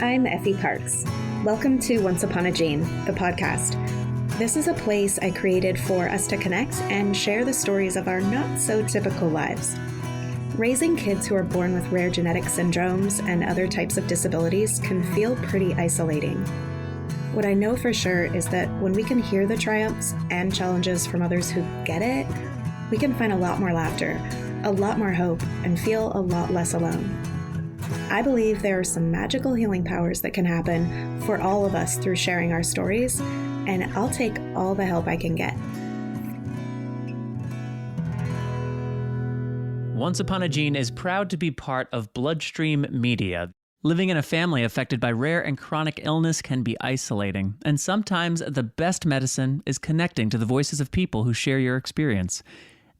I'm Effie Parks. Welcome to Once Upon a Gene, the podcast. This is a place I created for us to connect and share the stories of our not-so-typical lives. Raising kids who are born with rare genetic syndromes and other types of disabilities can feel pretty isolating. What I know for sure is that when we can hear the triumphs and challenges from others who get it, we can find a lot more laughter, a lot more hope, and feel a lot less alone. I believe there are some magical healing powers that can happen for all of us through sharing our stories, and I'll take all the help I can get. Once Upon a Gene is proud to be part of Bloodstream Media. Living in a family affected by rare and chronic illness can be isolating, and sometimes the best medicine is connecting to the voices of people who share your experience.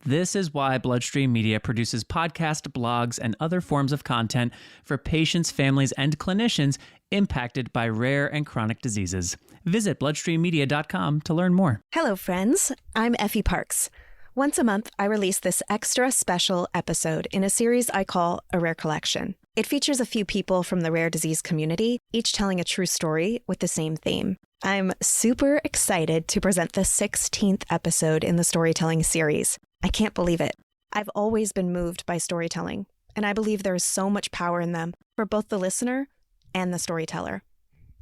This is why Bloodstream Media produces podcasts, blogs, and other forms of content for patients, families, and clinicians impacted by rare and chronic diseases. Visit bloodstreammedia.com to learn more. Hello, friends. I'm Effie Parks. Once a month, I release this extra special episode in a series I call A Rare Collection. It features a few people from the rare disease community, each telling a true story with the same theme. I'm super excited to present the 16th episode in the storytelling series. I can't believe it. I've always been moved by storytelling, and I believe there is so much power in them for both the listener and the storyteller.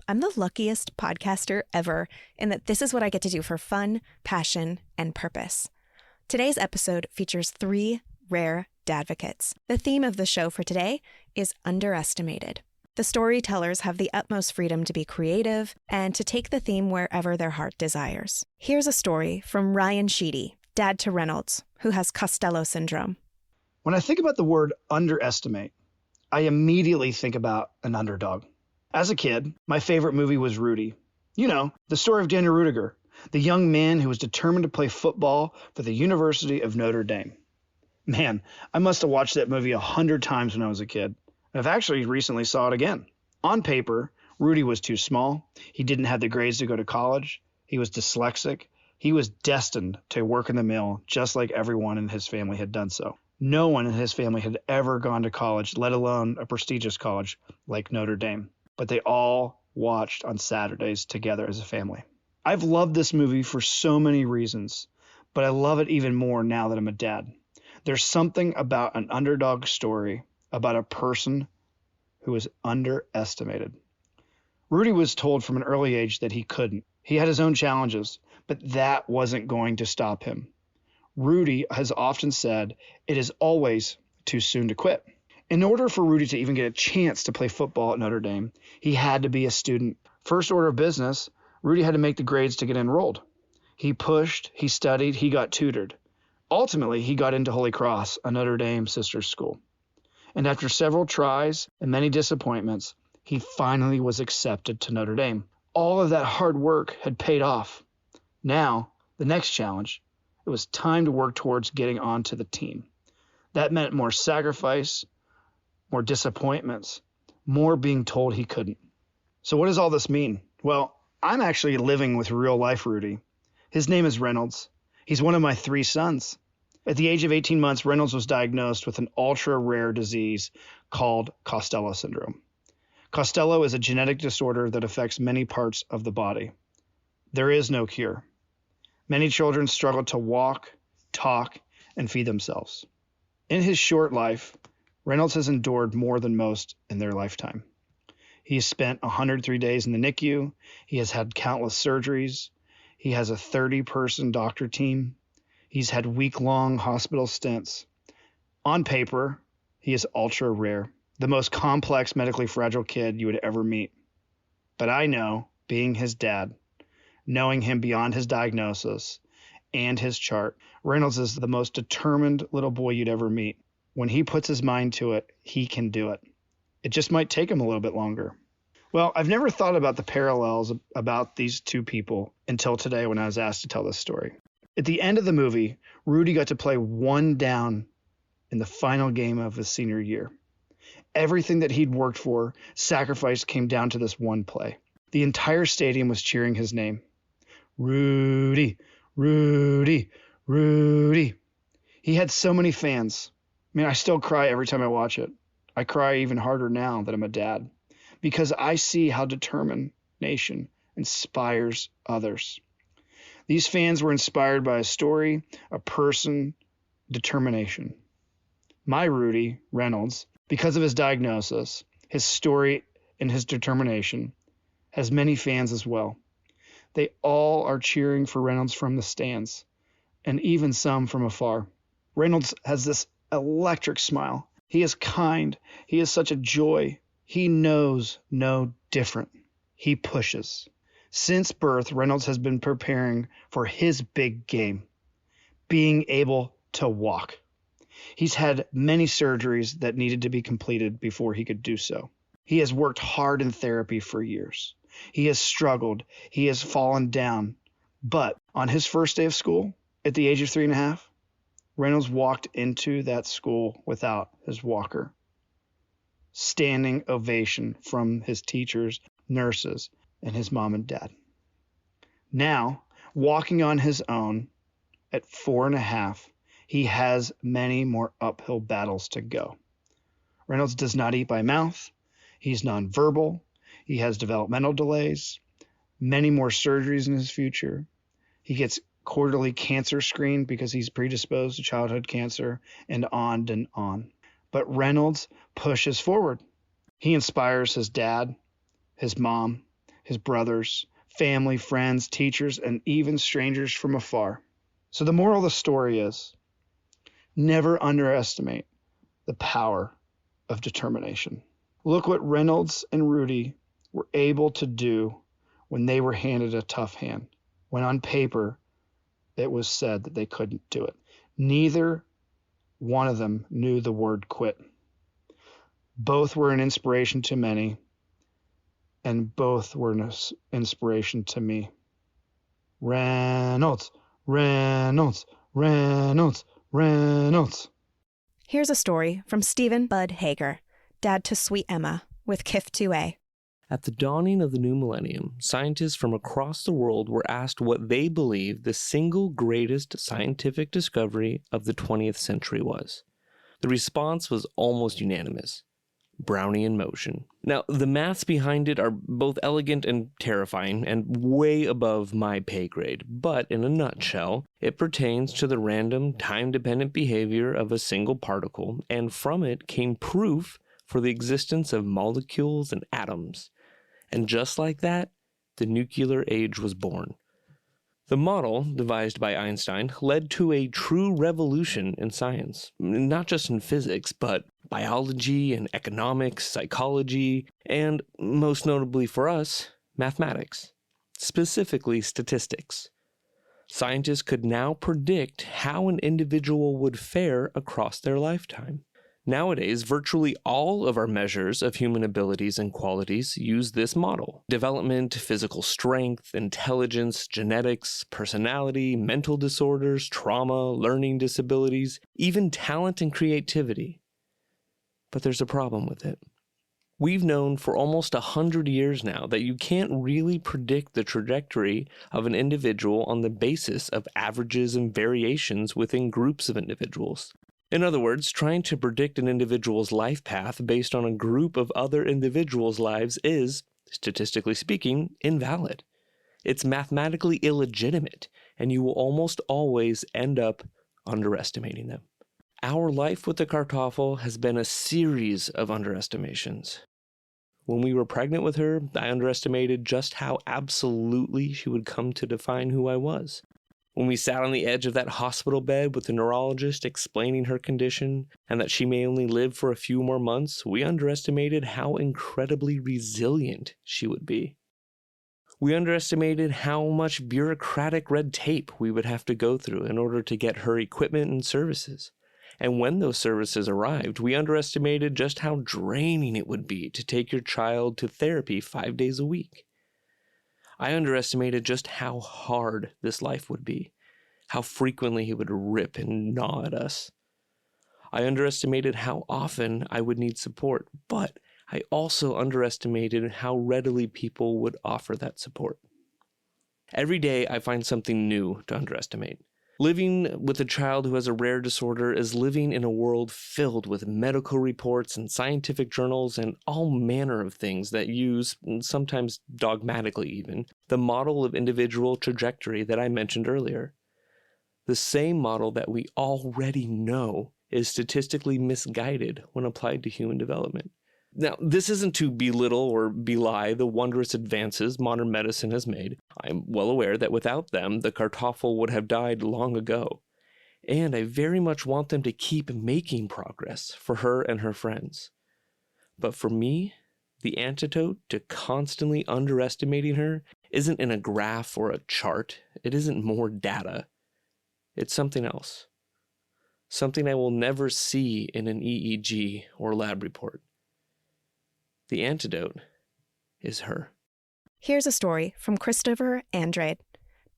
I'm the luckiest podcaster ever in that this is what I get to do for fun, passion, and purpose. Today's episode features 3 rare dadvocates. The theme of the show for today is underestimated. The storytellers have the utmost freedom to be creative and to take the theme wherever their heart desires. Here's a story from Ryan Sheedy, dad to Reynolds, who has Costello Syndrome. When I think about the word underestimate, I immediately think about an underdog. As a kid, my favorite movie was Rudy. You know, the story of Daniel Ruettiger, the young man who was determined to play football for the University of Notre Dame. Man, I must have watched that movie 100 times when I was a kid. I've actually recently saw it again. On paper, Rudy was too small. He didn't have the grades to go to college. He was dyslexic. He was destined to work in the mill, just like everyone in his family had done so. No one in his family had ever gone to college, let alone a prestigious college like Notre Dame. But they all watched on Saturdays together as a family. I've loved this movie for so many reasons, but I love it even more now that I'm a dad. There's something about an underdog story about a person who is underestimated. Rudy was told from an early age that he couldn't. He had his own challenges, but that wasn't going to stop him. Rudy has often said it is always too soon to quit. In order for Rudy to even get a chance to play football at Notre Dame, he had to be a student. First order of business, Rudy had to make the grades to get enrolled. He pushed, he studied, he got tutored. Ultimately, he got into Holy Cross, a Notre Dame sister school. And after several tries and many disappointments, he finally was accepted to Notre Dame. All of that hard work had paid off. Now, the next challenge, it was time to work towards getting onto the team. That meant more sacrifice, more disappointments, more being told he couldn't. So what does all this mean? Well, I'm actually living with real-life Rudy. His name is Reynolds. He's one of my 3 sons. At the age of 18 months, Reynolds was diagnosed with an ultra-rare disease called Costello Syndrome. Costello is a genetic disorder that affects many parts of the body. There is no cure. Many children struggle to walk, talk, and feed themselves. In his short life, Reynolds has endured more than most in their lifetime. He's spent 103 days in the NICU. He has had countless surgeries. He has a 30-person doctor team. He's had week-long hospital stints. On paper, he is ultra rare, the most complex medically fragile kid you would ever meet. But I know, being his dad, knowing him beyond his diagnosis and his chart, Reynolds is the most determined little boy you'd ever meet. When he puts his mind to it, he can do it. It just might take him a little bit longer. Well, I've never thought about the parallels about these 2 people until today when I was asked to tell this story. At the end of the movie, Rudy got to play 1 down in the final game of his senior year. Everything that he'd worked for, sacrificed, came down to this one play. The entire stadium was cheering his name. Rudy, Rudy, Rudy. He had so many fans. I mean, I still cry every time I watch it. I cry even harder now that I'm a dad. because I see how determination inspires others. These fans were inspired by a story, a person, determination. My Rudy, Reynolds, because of his diagnosis, his story, and his determination, has many fans as well. They all are cheering for Reynolds from the stands, and even some from afar. Reynolds has this electric smile. He is kind. He is such a joy. He knows no different. He pushes. Since birth, Reynolds has been preparing for his big game, being able to walk. He's had many surgeries that needed to be completed before he could do so. He has worked hard in therapy for years. He has struggled. He has fallen down. But on his first day of school, at the age of 3.5, Reynolds walked into that school without his walker. Standing ovation from his teachers, nurses, and his mom and dad. Now, walking on his own at 4.5, he has many more uphill battles to go. Reynolds does not eat by mouth. He's nonverbal. He has developmental delays, many more surgeries in his future. He gets quarterly cancer screened because he's predisposed to childhood cancer, and on and on. But Reynolds pushes forward. He inspires his dad, his mom, his brothers, family, friends, teachers, and even strangers from afar. So the moral of the story is, never underestimate the power of determination. Look what Reynolds and Rudy were able to do when they were handed a tough hand, when on paper it was said that they couldn't do it. Neither one of them knew the word quit. Both were an inspiration to many, and both were an inspiration to me. Reynolds, Reynolds, Reynolds, Reynolds. Here's a story from Stephen Bud Hager, dad to sweet Emma, with KIF 2A. At the dawning of the new millennium, scientists from across the world were asked what they believed the single greatest scientific discovery of the 20th century was. The response was almost unanimous. Brownian motion. Now, the maths behind it are both elegant and terrifying, and way above my pay grade, but in a nutshell, it pertains to the random, time-dependent behavior of a single particle, and from it came proof for the existence of molecules and atoms. And just like that, the nuclear age was born. The model, devised by Einstein, led to a true revolution in science, not just in physics, but biology and economics, psychology, and, most notably for us, mathematics, specifically statistics. Scientists could now predict how an individual would fare across their lifetime. Nowadays, virtually all of our measures of human abilities and qualities use this model. Development, physical strength, intelligence, genetics, personality, mental disorders, trauma, learning disabilities, even talent and creativity. But there's a problem with it. We've known for almost 100 years now that you can't really predict the trajectory of an individual on the basis of averages and variations within groups of individuals. In other words, trying to predict an individual's life path based on a group of other individuals' lives is, statistically speaking, invalid. It's mathematically illegitimate, and you will almost always end up underestimating them. Our life with the Kartoffel has been a series of underestimations. When we were pregnant with her, I underestimated just how absolutely she would come to define who I was. When we sat on the edge of that hospital bed with the neurologist explaining her condition and that she may only live for a few more months, we underestimated how incredibly resilient she would be. We underestimated how much bureaucratic red tape we would have to go through in order to get her equipment and services. And when those services arrived, we underestimated just how draining it would be to take your child to therapy 5 days a week. I underestimated just how hard this life would be, how frequently he would rip and gnaw at us. I underestimated how often I would need support, but I also underestimated how readily people would offer that support. Every day I find something new to underestimate. Living with a child who has a rare disorder is living in a world filled with medical reports and scientific journals and all manner of things that use, sometimes dogmatically even, the model of individual trajectory that I mentioned earlier. The same model that we already know is statistically misguided when applied to human development. Now, this isn't to belittle or belie the wondrous advances modern medicine has made. I'm well aware that without them, the Kartoffel would have died long ago. And I very much want them to keep making progress for her and her friends. But for me, the antidote to constantly underestimating her isn't in a graph or a chart. It isn't more data. It's something else. Something I will never see in an EEG or lab report. The antidote is her. Here's a story from Christopher Andrade,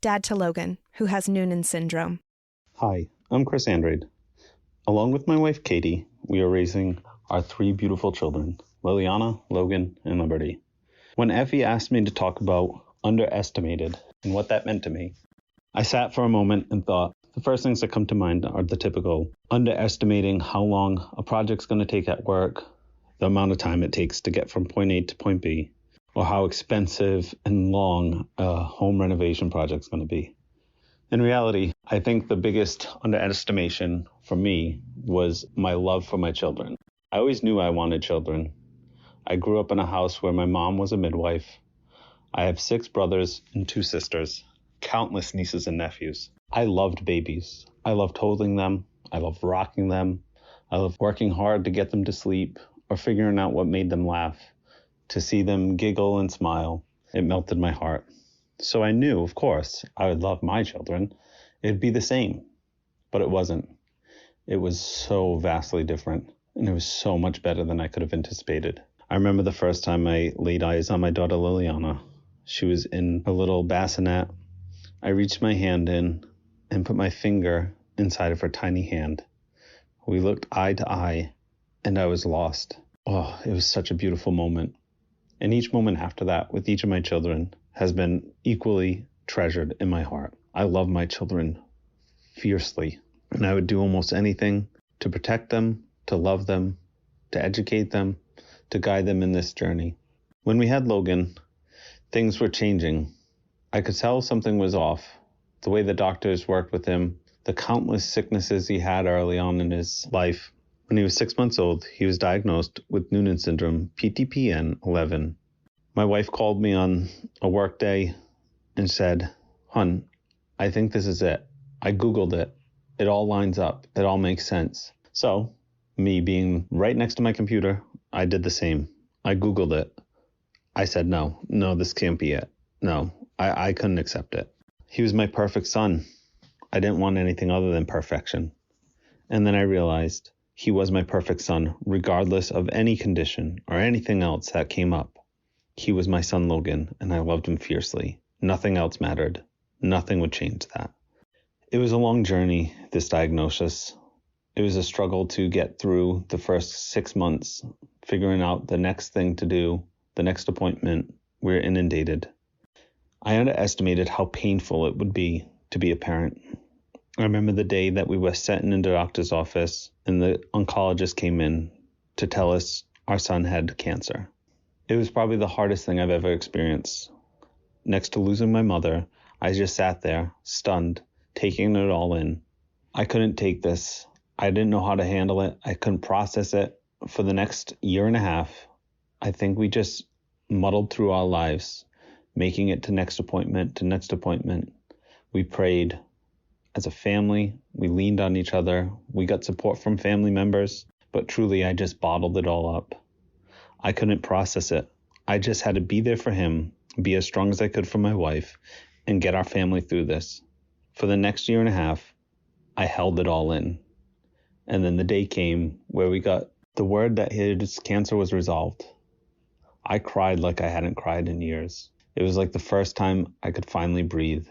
dad to Logan, who has Noonan syndrome. Hi, I'm Chris Andrade. Along with my wife Katie, we are raising our 3 beautiful children, Liliana, Logan, and Liberty. When Effie asked me to talk about underestimated and what that meant to me, I sat for a moment and thought, the first things that come to mind are the typical underestimating how long a project's going to take at work, the amount of time it takes to get from point A to point B, or how expensive and long a home renovation project's going to be. In reality, I think the biggest underestimation for me was my love for my children. I always knew I wanted children. I grew up in a house where my mom was a midwife. I have 6 brothers and 2 sisters, countless nieces and nephews. I loved babies. I loved holding them. I loved rocking them. I loved working hard to get them to sleep or figuring out what made them laugh. To see them giggle and smile, it melted my heart. So I knew, of course, I would love my children. It'd be the same, but it wasn't. It was so vastly different, and it was so much better than I could have anticipated. I remember the first time I laid eyes on my daughter Liliana. She was in a little bassinet. I reached my hand in and put my finger inside of her tiny hand. We looked eye to eye, and I was lost. Oh, it was such a beautiful moment. And each moment after that, with each of my children, has been equally treasured in my heart. I love my children fiercely, and I would do almost anything to protect them, to love them, to educate them, to guide them in this journey. When we had Logan, things were changing. I could tell something was off. The way the doctors worked with him, the countless sicknesses he had early on in his life. When he was 6 months old, he was diagnosed with Noonan syndrome, PTPN 11. My wife called me on a work day and said, "Hun, I think this is it. I Googled it. It all lines up. It all makes sense." So, me being right next to my computer, I did the same. I Googled it. I said, no, this can't be it. No, I couldn't accept it. He was my perfect son. I didn't want anything other than perfection. And then I realized he was my perfect son, regardless of any condition or anything else that came up. He was my son Logan, and I loved him fiercely. Nothing else mattered. Nothing would change that. It was a long journey, this diagnosis. It was a struggle to get through the first 6 months, figuring out the next thing to do, the next appointment. We're inundated. I underestimated how painful it would be to be a parent. I remember the day that we were sitting in the doctor's office and the oncologist came in to tell us our son had cancer. It was probably the hardest thing I've ever experienced. Next to losing my mother, I just sat there, stunned, taking it all in. I couldn't take this. I didn't know how to handle it. I couldn't process it. For the next year and a half, I think we just muddled through our lives, making it to next appointment to next appointment. We prayed. As a family, we leaned on each other. We got support from family members, but truly I just bottled it all up. I couldn't process it. I just had to be there for him, be as strong as I could for my wife, and get our family through this. For the next year and a half, I held it all in. And then the day came where we got the word that his cancer was resolved. I cried like I hadn't cried in years. It was like the first time I could finally breathe.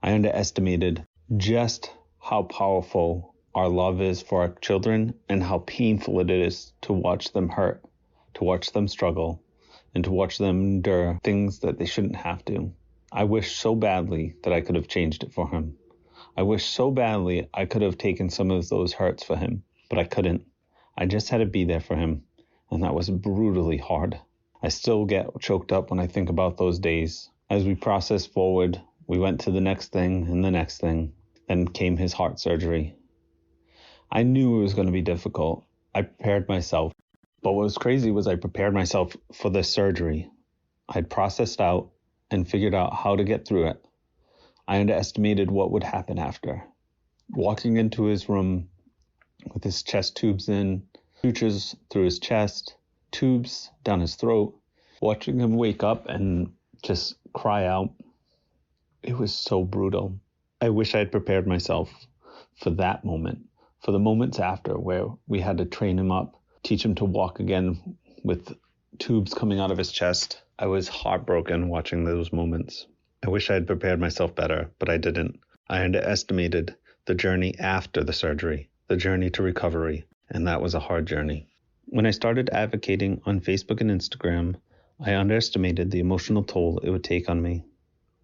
I underestimated just how powerful our love is for our children and how painful it is to watch them hurt, to watch them struggle, and to watch them endure things that they shouldn't have to. I wish so badly that I could have changed it for him. I wish so badly I could have taken some of those hurts for him, but I couldn't. I just had to be there for him, and that was brutally hard. I still get choked up when I think about those days. As we processed forward, we went to the next thing and the next thing. Then came his heart surgery. I knew it was going to be difficult. I prepared myself. But what was crazy was I prepared myself for the surgery. I'd processed out and figured out how to get through it. I underestimated what would happen after. Walking into his room with his chest tubes in, sutures through his chest, tubes down his throat, watching him wake up and just cry out. It was so brutal. I wish I had prepared myself for that moment, for the moments after where we had to train him up, teach him to walk again with tubes coming out of his chest. I was heartbroken watching those moments. I wish I had prepared myself better, but I didn't. I underestimated the journey after the surgery, the journey to recovery, and that was a hard journey. When I started advocating on Facebook and Instagram, I underestimated the emotional toll it would take on me.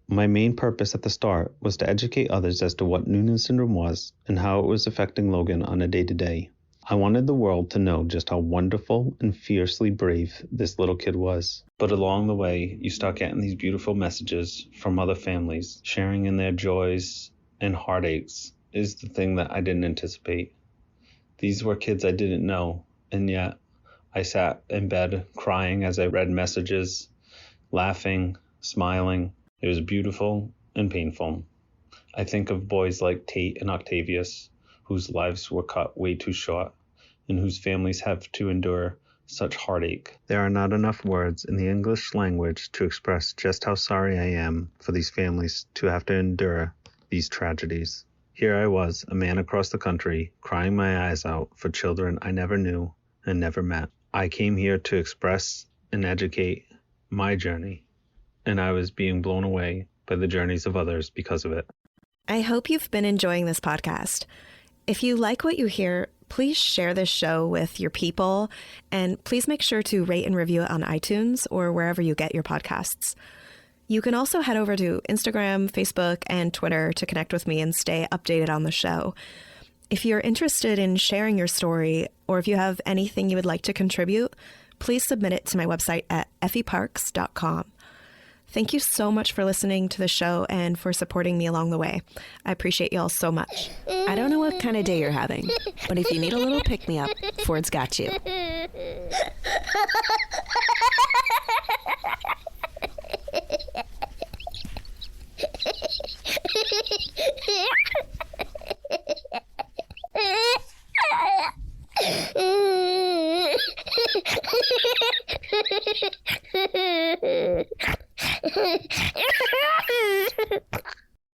My main purpose at the start was to educate others as to what Noonan syndrome was and how it was affecting Logan on a day-to-day. I wanted the world to know just how wonderful and fiercely brave this little kid was. But along the way, you start getting these beautiful messages from other families, sharing in their joys and heartaches is the thing that I didn't anticipate. These were kids I didn't know, and yet I sat in bed crying as I read messages, laughing, smiling. It was beautiful and painful. I think of boys like Tate and Octavius, whose lives were cut way too short, and whose families have to endure such heartache. There are not enough words in the English language to express just how sorry I am for these families to have to endure these tragedies. Here I was, a man across the country, crying my eyes out for children I never knew and never met. I came here to express and educate my journey, and I was being blown away by the journeys of others because of it. I hope you've been enjoying this podcast. If you like what you hear, please share this show with your people, and please make sure to rate and review it on iTunes or wherever you get your podcasts. You can also head over to Instagram, Facebook, and Twitter to connect with me and stay updated on the show. If you're interested in sharing your story, or if you have anything you would like to contribute, please submit it to my website at effieparks.com. Thank you so much for listening to the show and for supporting me along the way. I appreciate y'all so much. I don't know what kind of day you're having, but if you need a little pick-me-up, Ford's got you.